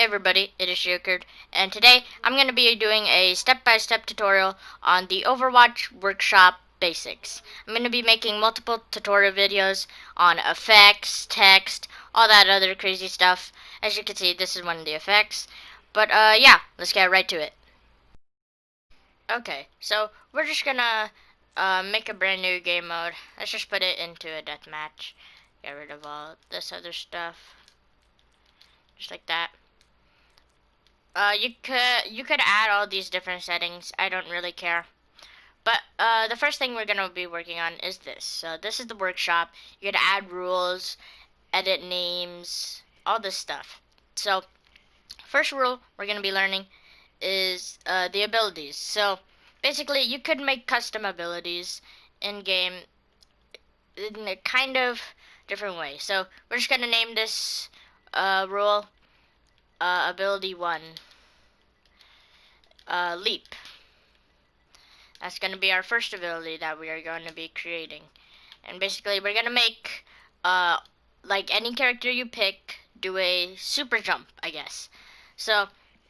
Hey everybody, it is SHAREfactory, and today I'm going to be doing a step-by-step tutorial on the Overwatch workshop basics. I'm going to be making multiple tutorial videos on effects, text, all that other crazy stuff. As you can see, this is one of the effects. But yeah, let's get right to it. Okay, so we're just going to make a brand new game mode. Let's just put it into a deathmatch. Get rid of all this other stuff. Just like that. You could add all these different settings. I don't really care. But the first thing we're gonna be working on is this. So this is the workshop. You could add rules, edit names, all this stuff. So first rule we're gonna be learning is the abilities. So basically, you could make custom abilities in game in a kind of different way. So we're just gonna name this rule ability 1. Leap. That's going to be our first ability that we are going to be creating. And basically, we're going to make, like any character you pick, do a super jump, I guess. So,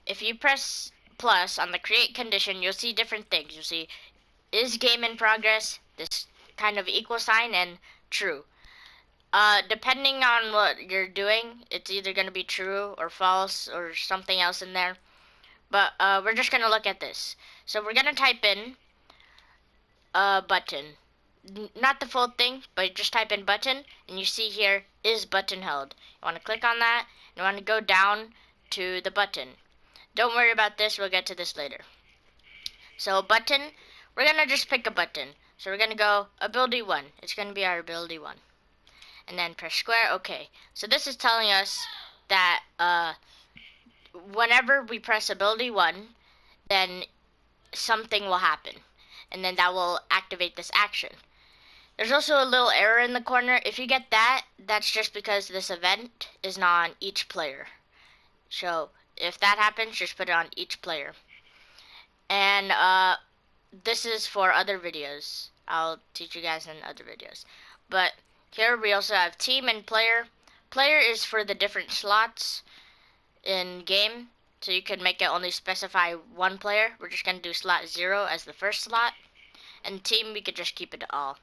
if you press plus on the create condition, you'll see different things. You'll see, is game in progress, this kind of equal sign, and true. Depending on what you're doing, it's either going to be true or false or something else in there. But we're just going to look at this. So we're going to type in button. Not the full thing, but just type in button, and you see here, is button held. You want to click on that, and you want to go down to the button. Don't worry about this, we'll get to this later. So button, we're going to just pick a button. So we're going to go ability 1. It's going to be our ability 1. And then press square, okay. So this is telling us that whenever we press ability 1, then something will happen. And then that will activate this action. There's also a little error in the corner. If you get that, that's just because this event is not on each player. So if that happens, just put it on each player. And this is for other videos. I'll teach you guys in other videos. But here we also have team and player. Player is for the different slots in game. So you could make it only specify one player. We're just going to do slot 0 as the first slot. And team, we could just keep it to all.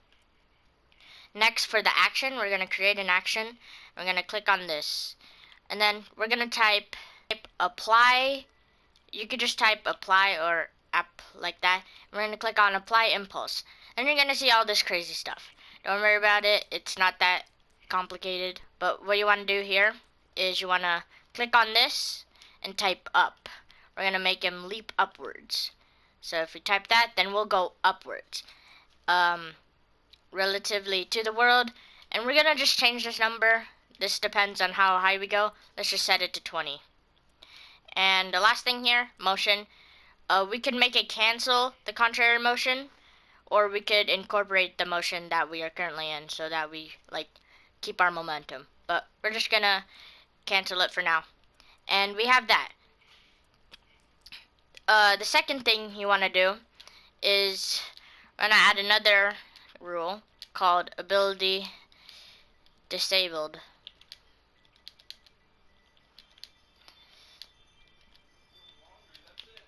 Next, for the action, we're going to create an action. We're going to click on this. And then we're going to type apply. You could just type apply or app like that. We're going to click on apply impulse. And you're going to see all this crazy stuff. Don't worry about it. It's not that complicated. But what you want to do here is you want to click on this and type up. We're going to make him leap upwards. So if we type that, then we'll go upwards. Relatively to the world. And we're going to just change this number. This depends on how high we go. Let's just set it to 20. And the last thing here, motion. We could make it cancel the contrary motion. Or we could incorporate the motion that we are currently in so that we keep our momentum. But we're just going to cancel it for now. And we have that. The second thing you want to do is we're going to add another rule called ability disabled.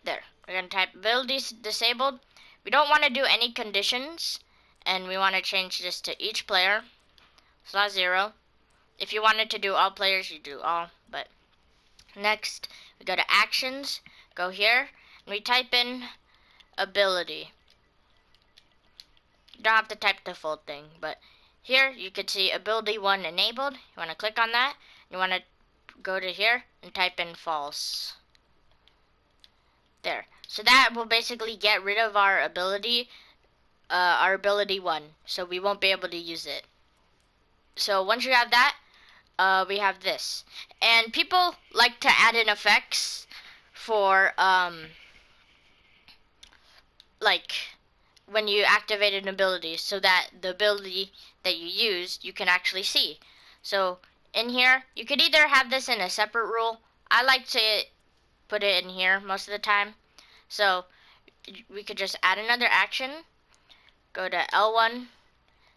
There. We're going to type abilities disabled. We don't want to do any conditions, and we want to change this to each player. Slot 0. If you wanted to do all players, you do all, but next we go to actions, go here, and we type in ability. You don't have to type the full thing, but here you could see ability 1 enabled. You want to click on that. You want to go to here and type in false. There. So that will basically get rid of our ability 1, so we won't be able to use it. So once you have that, we have this. And people like to add in effects for like when you activate an ability, so that the ability that you use you can actually see. So in here, you could either have this in a separate rule. I like to put it in here most of the time. So we could just add another action, go to L1,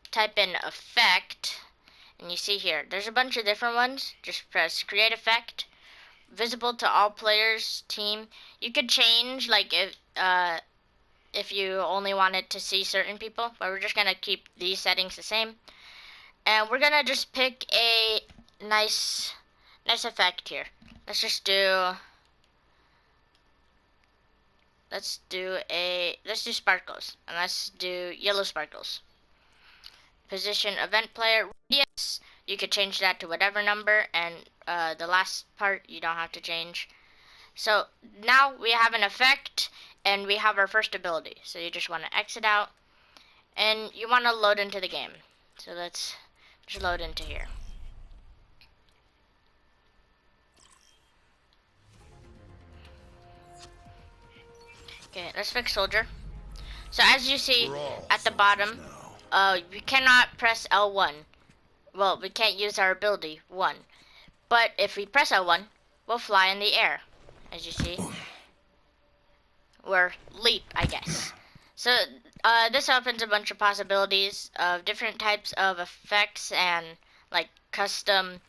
type in effect, and you see here there's a bunch of different ones. Just press create effect, visible to all players team. You could change like if you only wanted to see certain people, but we're just gonna keep these settings the same. And we're gonna just pick a nice effect here. Let's just do let's do sparkles, and let's do yellow sparkles. Position event player radius, you could change that to whatever number, and the last part you don't have to change. So now we have an effect and we have our first ability. So you just want to exit out and you want to load into the game. So let's just load into here. Okay, let's pick soldier. So as you see at the bottom, we cannot press L1. Well, we can't use our ability 1. But if we press L1, we'll fly in the air, as you see. Or leap, I guess. So this opens a bunch of possibilities of different types of effects and like custom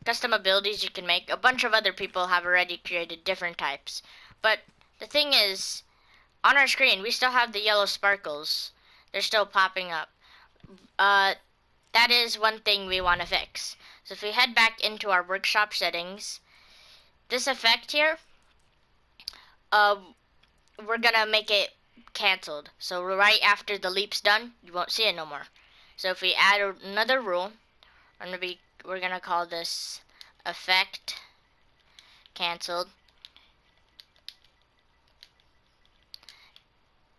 abilities you can make. A bunch of other people have already created different types. But the thing is, on our screen, we still have the yellow sparkles. They're still popping up. That is one thing we want to fix. So if we head back into our workshop settings, this effect here, we're gonna make it canceled. So right after the leap's done, you won't see it no more. So if we add another rule, we're gonna call this effect canceled.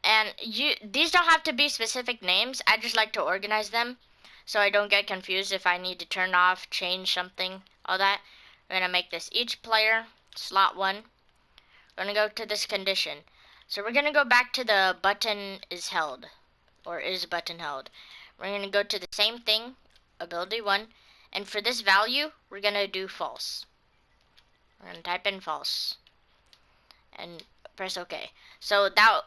And these don't have to be specific names. I just like to organize them so I don't get confused if I need to turn off, change something, all that. We're gonna make this each player slot 1. We're gonna go to this condition. So we're gonna go back to the button is held, or is button held. We're gonna go to the same thing, ability 1, and for this value, we're gonna do false. We're gonna type in false, and press OK. So that,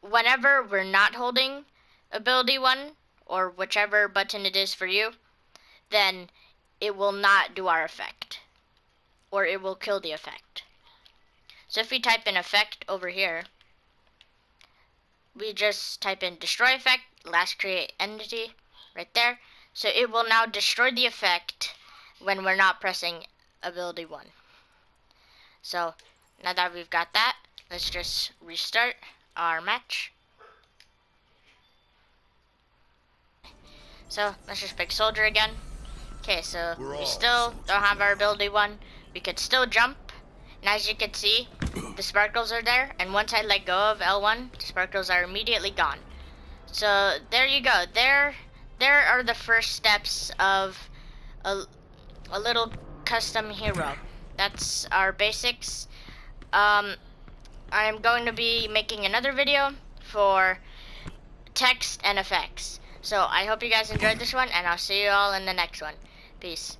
whenever we're not holding ability 1, or whichever button it is for you, then it will not do our effect, or it will kill the effect. So if we type in effect over here, we just type in destroy effect, last create entity, right there. So it will now destroy the effect when we're not pressing ability 1. So now that we've got that, let's just restart our match. So let's just pick soldier again. Okay, so we still don't have our ability 1. We could still jump. And as you can see, the sparkles are there, and once I let go of L1, the sparkles are immediately gone. So there you go. There are the first steps of a little custom hero. That's our basics. I'm going to be making another video for text and effects. So I hope you guys enjoyed this one, and I'll see you all in the next one. Peace.